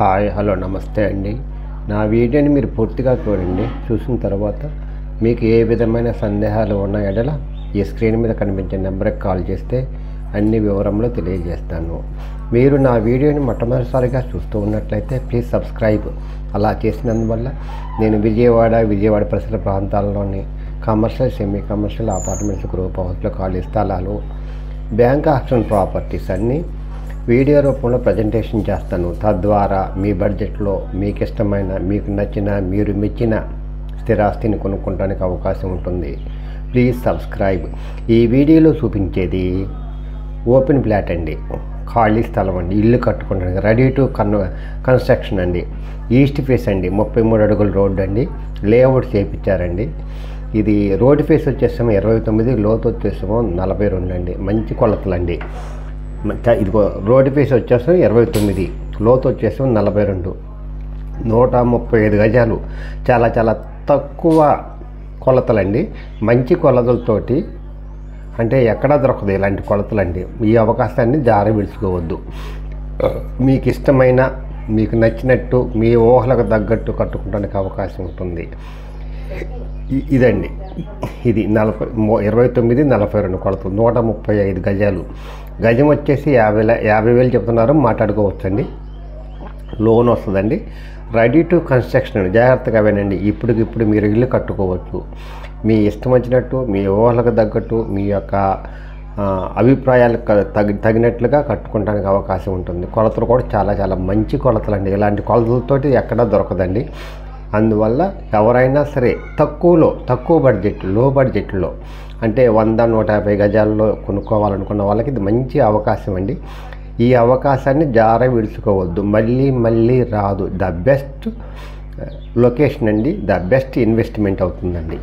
Hi hello నమస్తే అండి. నా వీడియోని మీరు పూర్తిగా చూడండి. చూసిన తర్వాత మీకు ఏ విధమైన సందేహాలు ఉన్న ఎడల ఈ స్క్రీన్ మీద కనిపించే నెంబర్కి కాల్ చేస్తే అన్ని వివరంలో తెలియజేస్తాను. మీరు నా వీడియోని మొట్టమొదటిసారిగా చూస్తూ ఉన్నట్లయితే ప్లీజ్ సబ్స్క్రైబ్. అలా చేసినందువల్ల నేను విజయవాడ పరిసర ప్రాంతాల్లోని commercial, semi commercial apartments, group హౌస్లో ఖాళీ స్థలాలు, బ్యాంక్ ఆప్షన్ ప్రాపర్టీస్ అన్నీ వీడియో రూపంలో ప్రజెంటేషన్ చేస్తాను. తద్వారా మీ బడ్జెట్లో మీకు ఇష్టమైన, మీకు నచ్చిన, మీరు మెచ్చిన స్థిరాస్తిని కొనుక్కోవడానికి అవకాశం ఉంటుంది. Please subscribe. ఈ వీడియోలో చూపించేది ఓపెన్ ప్లాట్ అండి, ఖాళీ స్థలం అండి, ఇల్లు కట్టుకోవడానికి రెడీ టు కన్స్ట్రక్షన్ అండి. ఈస్ట్ ఫేస్ అండి, 33 అడుగుల రోడ్డు అండి, లేఅవుట్ చేయించారండి. ఇది రోడ్ ఫేస్ వచ్చేసాము 29, లోతు వచ్చేసాము 42 అండి. మంచి కొలతలండి. ఇదిగో రోడ్ ఫేస్ వచ్చేసాము 29, లోతు వచ్చేసాము 42, 135 గజాలు. చాలా చాలా తక్కువ కొలతలండి, మంచి కొలతలతోటి. అంటే ఎక్కడా దొరకదు ఇలాంటి కొలతలండి. ఈ అవకాశాన్ని జారి విడుచుకోవద్దు. మీకు ఇష్టమైన, మీకు నచ్చినట్టు, మీ ఊహలకు తగ్గట్టు కట్టుకోవడానికి అవకాశం ఉంటుంది. ఇదండి, ఇది 29, 42 కొలతలు, 135 గజాలు. గజం వచ్చేసి 50,000 చెప్తున్నారు, మాట్లాడుకోవచ్చండి. లోన్ వస్తుందండి. Ready to construction. జాగ్రత్తగా వినండి. ఇప్పుడు మీరు ఇల్లు కట్టుకోవచ్చు. మీ ఇష్టం వచ్చినట్టు, మీ ఊహలకు తగ్గట్టు, మీ యొక్క అభిప్రాయాలకు తగినట్లుగా కట్టుకోవడానికి అవకాశం ఉంటుంది. కొలతలు కూడా చాలా చాలా మంచి కొలతలు అండి. ఇలాంటి కొలతలతోటి ఎక్కడా దొరకదండి. అందువల్ల ఎవరైనా సరే తక్కువ బడ్జెట్, లో బడ్జెట్లో, అంటే 100, 150 గజాల్లో కొనుక్కోవాలనుకున్న వాళ్ళకి ఇది మంచి అవకాశం అండి. ఈ అవకాశాన్ని జార విడుచుకోవద్దు. మళ్ళీ రాదు. ద బెస్ట్ లొకేషన్ అండి, ద బెస్ట్ ఇన్వెస్ట్మెంట్ అవుతుందండి.